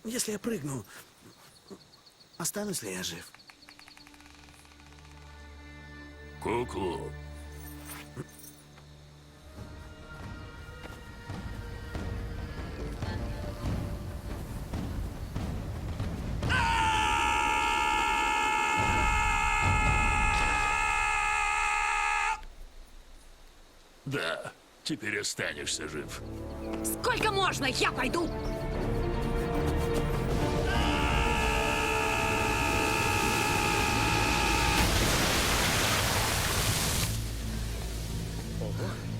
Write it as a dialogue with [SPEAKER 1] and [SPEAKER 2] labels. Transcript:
[SPEAKER 1] Если я прыгну, останусь ли я жив?
[SPEAKER 2] Куклу. Да, теперь останешься жив.
[SPEAKER 3] Сколько можно? Я пойду.
[SPEAKER 4] Ого.